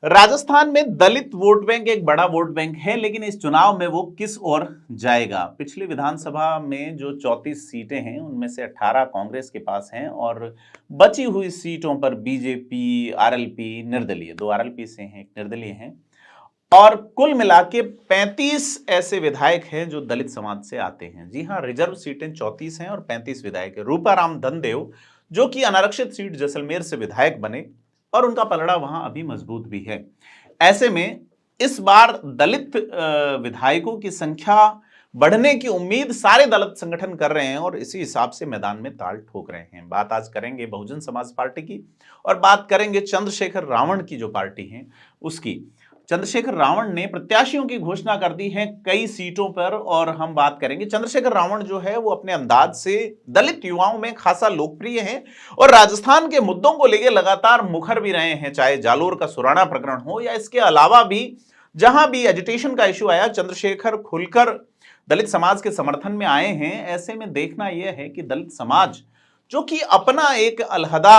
राजस्थान में दलित vote bank एक बड़ा वोट बैंक है, लेकिन इस चुनाव में वो किस ओर जाएगा। पिछली विधानसभा में जो 34 सीटें हैं उनमें से 18 कांग्रेस के पास हैं और बची हुई सीटों पर बीजेपी, आरएलपी, निर्दलीय, 2 आरएलपी से हैं, एक निर्दलीय हैं और कुल मिला के 35 ऐसे विधायक हैं जो दलित समाज से आते हैं। जी हां, रिजर्व सीटें 34 हैं और 35 विधायक है। रूपाराम धनदेव जो कि अनारक्षित सीट जैसलमेर से विधायक बने और उनका पलड़ा वहां अभी मजबूत भी है। ऐसे में इस बार दलित विधायकों की संख्या बढ़ने की उम्मीद सारे दलित संगठन कर रहे हैं और इसी हिसाब से मैदान में ताल ठोक रहे हैं। बात आज करेंगे बहुजन समाज पार्टी की और बात करेंगे चंद्रशेखर रावण की जो पार्टी है उसकी। चंद्रशेखर रावण ने प्रत्याशियों की घोषणा कर दी है कई सीटों पर और हम बात करेंगे। चंद्रशेखर रावण जो है वो अपने अंदाज से दलित युवाओं में खासा लोकप्रिय है और राजस्थान के मुद्दों को लेकर लगातार मुखर भी रहे हैं, चाहे जालोर का सुराणा प्रकरण हो या इसके अलावा भी जहां भी एजुटेशन का इश्यू आया, चंद्रशेखर खुलकर दलित समाज के समर्थन में आए हैं। ऐसे में देखना यह है कि दलित समाज जो कि अपना एक अलहदा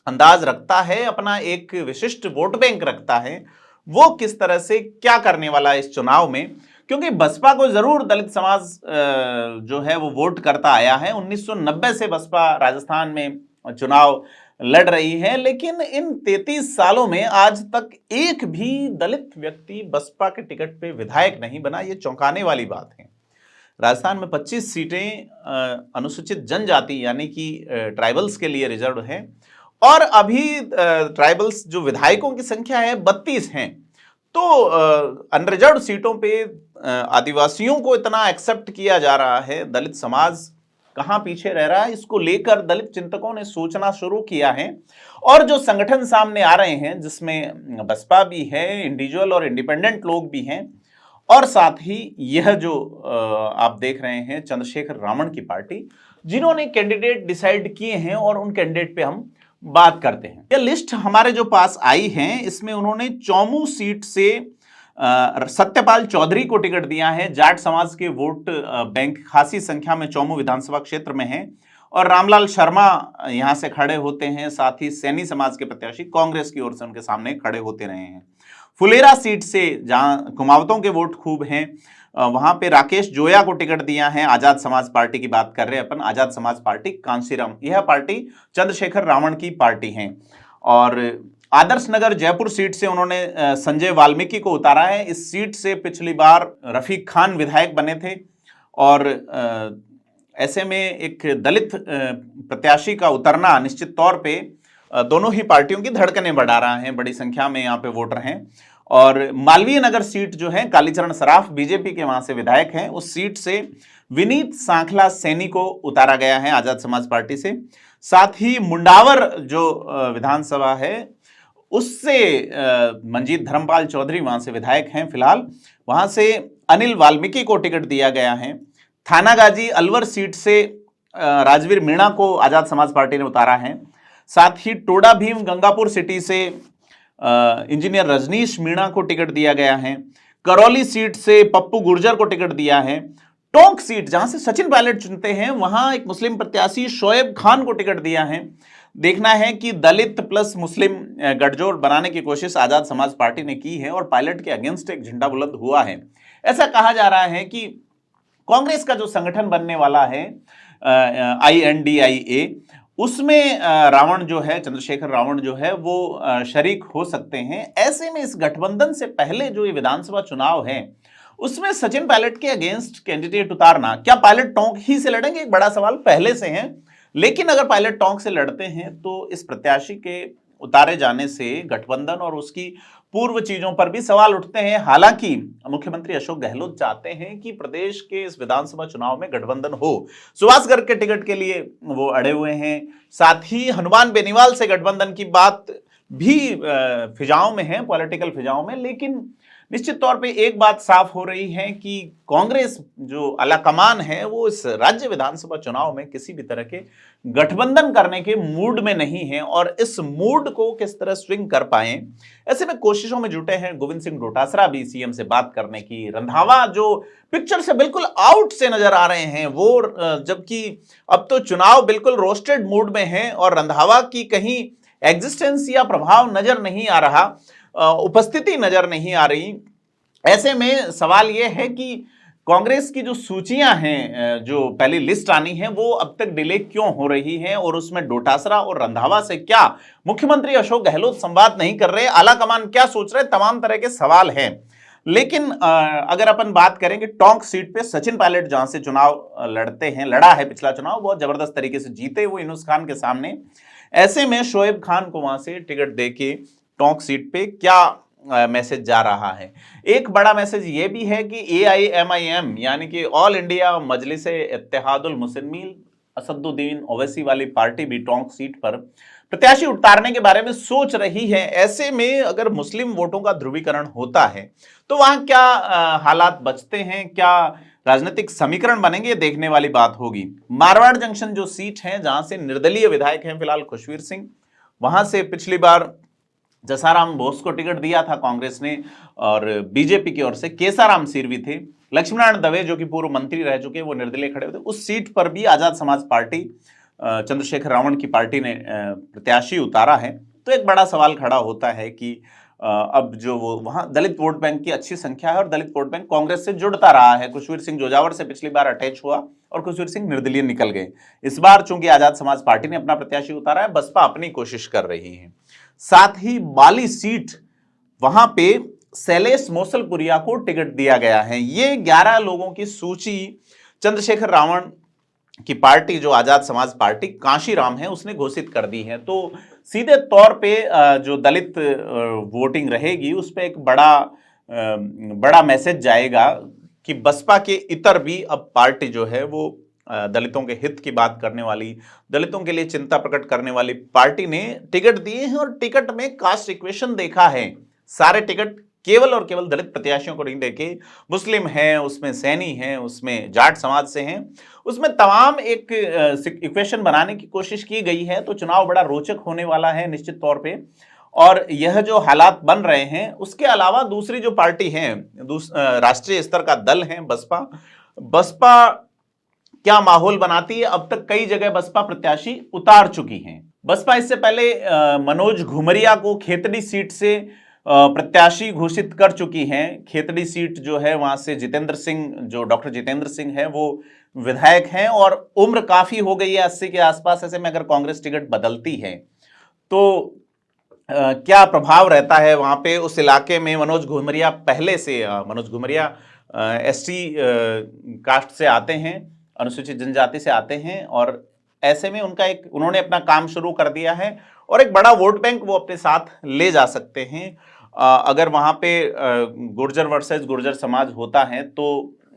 अंदाज रखता है, अपना एक विशिष्ट वोट बैंक रखता है, वो किस तरह से क्या करने वाला है इस चुनाव में। क्योंकि बसपा को जरूर दलित समाज जो है वो वोट करता आया है। 1990 से बसपा राजस्थान में चुनाव लड़ रही है, लेकिन इन 33 सालों में आज तक एक भी दलित व्यक्ति बसपा के टिकट पे विधायक नहीं बना। ये चौंकाने वाली बात है। राजस्थान में 25 सीटें अनुसूचित जनजाति यानी कि ट्राइबल्स के लिए रिजर्व है और अभी ट्राइबल्स जो विधायकों की संख्या है 32 हैं। तो अनरिजर्व सीटों पे आदिवासियों को इतना एक्सेप्ट किया जा रहा है, दलित समाज कहां पीछे रह रहा है, इसको लेकर दलित चिंतकों ने सोचना शुरू किया है। और जो संगठन सामने आ रहे हैं जिसमें बसपा भी है, इंडिविजुअल और इंडिपेंडेंट लोग भी हैं और साथ ही यह जो आप देख रहे हैं चंद्रशेखर रावण की पार्टी, जिन्होंने कैंडिडेट डिसाइड किए हैं और उन कैंडिडेट पे हम बात करते हैं। यह लिस्ट हमारे जो पास आई है इसमें उन्होंने चौमू सीट से सत्यपाल चौधरी को टिकट दिया है। जाट समाज के वोट बैंक खासी संख्या में चौमू विधानसभा क्षेत्र में है और रामलाल शर्मा यहां से खड़े होते हैं। साथ ही सैनी समाज के प्रत्याशी कांग्रेस की ओर से उनके सामने खड़े होते रहे हैं। फुलेरा सीट से जहां कुमावतों के वोट खूब हैं, वहां पे राकेश जोया को टिकट दिया है। आजाद समाज पार्टी की बात कर रहे हैं अपन, आजाद समाज पार्टी कांसीराम, यह पार्टी चंद्रशेखर रावण की पार्टी है। और आदर्श नगर जयपुर सीट से उन्होंने संजय वाल्मीकि को उतारा है। इस सीट से पिछली बार रफीक खान विधायक बने थे और ऐसे में एक दलित प्रत्याशी का उतरना निश्चित तौर पे दोनों ही पार्टियों की धड़कनें बढ़ा रहा है। बड़ी संख्या में यहाँ पे वोटर हैं। और मालवीय नगर सीट जो है, कालीचरण सराफ बीजेपी के वहां से विधायक हैं, उस सीट से विनीत सांखला सैनी को उतारा गया है आजाद समाज पार्टी से। साथ ही मुंडावर जो विधानसभा है उससे मंजीत धर्मपाल चौधरी वहां से विधायक हैं फिलहाल, वहां से अनिल वाल्मीकि को टिकट दिया गया है। थानागाजी अलवर सीट से राजवीर मीणा को आजाद समाज पार्टी ने उतारा है। साथ ही टोडा भीम गंगापुर सिटी से इंजीनियर रजनीश मीणा को टिकट दिया गया है। करौली सीट से पप्पू गुर्जर को टिकट दिया है। टोंक सीट जहां से सचिन पायलट चुनते हैं, वहां एक मुस्लिम प्रत्याशी शोएब खान को टिकट दिया है। देखना है कि दलित प्लस मुस्लिम गठजोड़ बनाने की कोशिश आजाद समाज पार्टी ने की है और पायलट के अगेंस्ट एक झंडा बुलंद हुआ है। ऐसा कहा जा रहा है कि कांग्रेस का जो संगठन बनने वाला है INDIA, उसमें रावण जो है, चंद्रशेखर रावण जो है वो शरीक हो सकते हैं। ऐसे में इस गठबंधन से पहले जो ये विधानसभा चुनाव है उसमें सचिन पायलट के अगेंस्ट कैंडिडेट उतारना, क्या पायलट टोंक ही से लड़ेंगे, एक बड़ा सवाल पहले से है। लेकिन अगर पायलट टोंक से लड़ते हैं तो इस प्रत्याशी के उतारे जाने से गठबंधन और उसकी पूर्व चीजों पर भी सवाल उठते हैं। हालांकि मुख्यमंत्री अशोक गहलोत चाहते हैं कि प्रदेश के इस विधानसभा चुनाव में गठबंधन हो। सुभाष गर्ग के टिकट के लिए वो अड़े हुए हैं। साथ ही हनुमान बेनीवाल से गठबंधन की बात भी फिजाओं में है, पॉलिटिकल फिजाओं में। लेकिन निश्चित तौर पे एक बात साफ हो रही है कि कांग्रेस जो आलाकमान है वो इस राज्य विधानसभा चुनाव में किसी भी तरह के गठबंधन करने के मूड में नहीं है और इस मूड को किस तरह स्विंग कर पाए, ऐसे में कोशिशों में जुटे हैं। गोविंद सिंह डोटासरा भी सीएम से बात करने की, रंधावा जो पिक्चर से बिल्कुल आउट से नजर आ रहे हैं वो, जबकि अब तो चुनाव बिल्कुल रोस्टेड मूड में है और रंधावा की कहीं एग्जिस्टेंस या प्रभाव नजर नहीं आ रहा। उपस्थिति नजर नहीं आ रही। ऐसे में सवाल यह है कि कांग्रेस की जो सूचियां हैं, जो पहली लिस्ट आनी है, वो अब तक डिले क्यों हो रही है और उसमें डोटासरा और रंधावा से क्या मुख्यमंत्री अशोक गहलोत संवाद नहीं कर रहे, आला कमान क्या सोच रहे, तमाम तरह के सवाल हैं। लेकिन अगर अपन बात करेंगे टोंक सीट पे सचिन पायलट जहां से चुनाव लड़ते हैं, लड़ा है पिछला चुनाव, बहुत जबरदस्त तरीके से जीते वो यूनुस खान के सामने। ऐसे में शोएब खान को वहां से टिकट देके टोंक सीट पे क्या मैसेज जा रहा है? एक बड़ा मैसेज ये भी है कि AIMIM यानी कि ऑल इंडिया मजलिस इत्तेहादुल मुस्लिमीन असदुद्दीन ओवैसी वाली पार्टी भी टोंक सीट पर प्रत्याशी उतारने के बारे में सोच रही है। ऐसे में अगर मुस्लिम वोटों का ध्रुवीकरण होता है तो वहां क्या हालात बचते हैं, क्या राजनीतिक समीकरण बनेंगे, देखने वाली बात होगी। मारवाड़ जंक्शन जो सीट है जहां से निर्दलीय विधायक हैं फिलहाल खुशवीर सिंह, वहां से पिछली बार जसाराम बोस को टिकट दिया था कांग्रेस ने और बीजेपी की ओर से केसाराम सिरवी थे। लक्ष्मीनारायण दवे जो कि पूर्व मंत्री रह चुके वो निर्दलीय खड़े हुए थे। उस सीट पर भी आजाद समाज पार्टी, चंद्रशेखर रावण की पार्टी ने प्रत्याशी उतारा है। तो एक बड़ा सवाल खड़ा होता है कि अब जो वो वहां दलित वोट बैंक की अच्छी संख्या है और दलित वोट बैंक कांग्रेस से जुड़ता रहा है। खुशवीर सिंह जोजावर से पिछली बार अटैच हुआ और खुशवीर सिंह निर्दलीय निकल गए। इस बार चूंकि आजाद समाज पार्टी ने अपना प्रत्याशी उतारा है, बसपा अपनी कोशिश कर रही है। साथ ही बाली सीट वहां पे शैलेश मोसलपुरिया को टिकट दिया गया है। ये 11 लोगों की सूची चंद्रशेखर रावण की पार्टी जो आजाद समाज पार्टी कांशीराम है उसने घोषित कर दी है। तो सीधे तौर पे जो दलित वोटिंग रहेगी उस पर एक बड़ा मैसेज जाएगा कि बसपा के इतर भी अब पार्टी जो है वो दलितों के हित की बात करने वाली, दलितों के लिए चिंता प्रकट करने वाली पार्टी ने टिकट दिए हैं। और टिकट में कास्ट इक्वेशन देखा है, सारे टिकट केवल और केवल दलित प्रत्याशियों को नहीं देखे, मुस्लिम हैं, उसमें सैनी हैं, उसमें जाट समाज से हैं, उसमें तमाम एक इक्वेशन बनाने की कोशिश की गई है। तो चुनाव बड़ा रोचक होने वाला है निश्चित तौर पे। और यह जो हालात बन रहे हैं उसके अलावा दूसरी जो पार्टी है, राष्ट्रीय स्तर का दल है बसपा क्या माहौल बनाती है? अब तक कई जगह बसपा प्रत्याशी उतार चुकी हैं। बसपा इससे पहले मनोज घुमरिया को खेतड़ी सीट से प्रत्याशी घोषित कर चुकी हैं। खेतड़ी सीट जो है वहां से जितेंद्र सिंह, जो डॉक्टर जितेंद्र सिंह है वो विधायक हैं और उम्र काफी हो गई है 80 के आसपास। ऐसे में अगर कांग्रेस टिकट बदलती है तो क्या प्रभाव रहता है वहां पे उस इलाके में? मनोज घुमरिया पहले से मनोज घुमरिया ST कास्ट से आते हैं, अनुसूचित जनजाति से आते हैं और ऐसे में उन्होंने अपना काम शुरू कर दिया है और एक बड़ा वोट बैंक वो अपने साथ ले जा सकते हैं। अगर वहां पे गुर्जर वर्सेस गुर्जर समाज होता है तो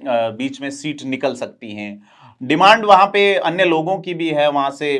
बीच में सीट निकल सकती हैं। डिमांड वहां पे अन्य लोगों की भी है। वहां से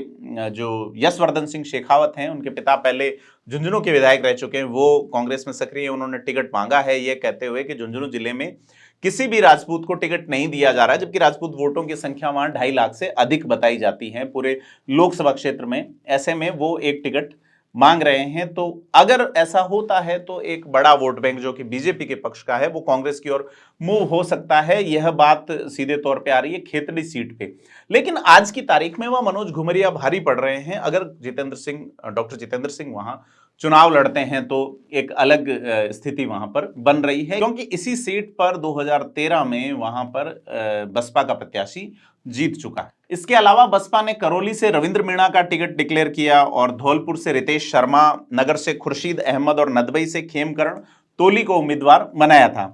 जो यशवर्धन सिंह शेखावत हैं, उनके पिता पहले झुंझुनू के विधायक रह चुके हैं, वो कांग्रेस में सक्रिय, उन्होंने टिकट मांगा है ये कहते हुए कि झुंझुनू जिले में किसी भी राजपूत को टिकट नहीं दिया जा रहा है, जबकि राजपूत वोटों की संख्या वहां 2.5 लाख से अधिक बताई जाती है पूरे लोकसभा क्षेत्र में। ऐसे में वो एक टिकट मांग रहे हैं। तो अगर ऐसा होता है तो एक बड़ा वोट बैंक जो कि बीजेपी के पक्ष का है वो कांग्रेस की ओर मूव हो सकता है। यह बात सीधे तौर पे आ रही है खेतड़ी सीट पे। लेकिन आज की तारीख में वह मनोज घुमरिया भारी पड़ रहे हैं। अगर डॉक्टर जितेंद्र सिंह वहां चुनाव लड़ते हैं तो एक अलग स्थिति वहां पर बन रही है, क्योंकि इसी सीट पर 2013 में वहां पर बसपा का प्रत्याशी जीत चुका है। इसके अलावा बसपा ने करौली से रविंद्र मीणा का टिकट डिक्लेयर किया और धौलपुर से रितेश शर्मा, नगर से खुर्शीद अहमद और नदबई से खेमकरण तोली को उम्मीदवार बनाया था।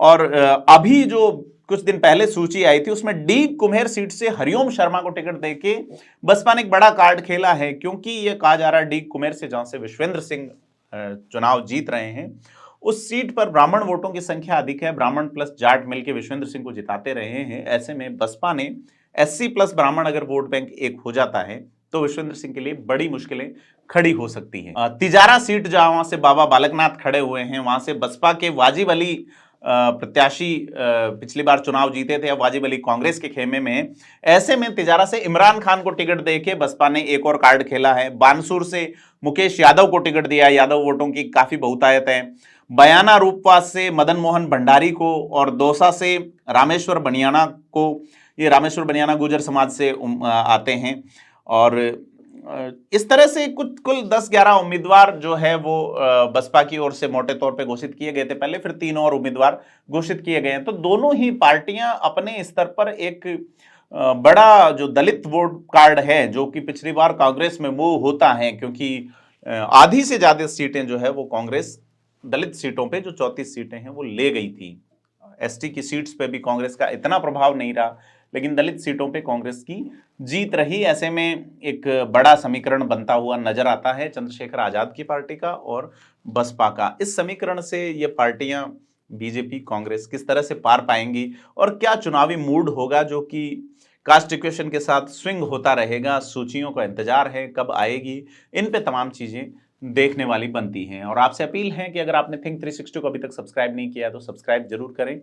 और अभी जो कुछ दिन पहले सूची आई थी उसमें डी कुम्हेर सीट से हरिओम शर्मा को टिकट देके बसपा ने एक बड़ा कार्ड खेला है, क्योंकि यह कहा जा रहा है डी कुम्हेर से जहां से विश्वेंद्र सिंह चुनाव जीत रहे हैं उस सीट पर ब्राह्मण वोटों की संख्या अधिक है। ब्राह्मण प्लस जाट मिलकर विश्वेंद्र सिंह को जिताते रहे हैं। ऐसे में बसपा ने SC प्लस ब्राह्मण अगर वोट बैंक एक हो जाता है तो विश्वेंद्र सिंह के लिए बड़ी मुश्किलें खड़ी हो सकती हैं। तिजारा सीट जहां वहां से बाबा बालकनाथ खड़े हुए हैं, वहां से बसपा के वाजिब अली प्रत्याशी पिछली बार चुनाव जीते थे, अब वाजिब अली कांग्रेस के खेमे में है। ऐसे में तिजारा से इमरान खान को टिकट देके बसपा ने एक और कार्ड खेला है। बानसूर से मुकेश यादव को टिकट दिया, यादव वोटों की काफी बहुतायत है। बयाना रूपवास से मदन मोहन भंडारी को और दौसा से रामेश्वर बनियाना को, ये रामेश्वर बनियाना गुर्जर समाज से आते हैं। और इस तरह से कुल 10-11 उम्मीदवार जो है वो बसपा की ओर से मोटे तौर पे घोषित किए गए थे पहले, फिर 3 और उम्मीदवार घोषित किए गए हैं। तो दोनों ही पार्टियां अपने स्तर पर एक बड़ा जो दलित वोट कार्ड है, जो कि पिछली बार कांग्रेस में मूव होता है, क्योंकि आधी से ज्यादा सीटें जो है वो कांग्रेस दलित सीटों पे, जो 34 सीटें हैं वो ले गई थी। एसटी की सीट्स पे भी कांग्रेस का इतना प्रभाव नहीं रहा, लेकिन दलित सीटों पे कांग्रेस की जीत रही। ऐसे में एक बड़ा समीकरण बनता हुआ नजर आता है चंद्रशेखर आजाद की पार्टी का और बसपा का। इस समीकरण से ये पार्टियां बीजेपी कांग्रेस किस तरह से पार पाएंगी और क्या चुनावी मूड होगा जो कि कास्ट इक्वेशन के साथ स्विंग होता रहेगा, सूचियों का इंतजार है कब आएगी, इन पे तमाम चीजें देखने वाली बनती हैं। और आपसे अपील है कि अगर आपने थिंक 360 को अभी तक सब्सक्राइब नहीं किया तो सब्सक्राइब जरूर करें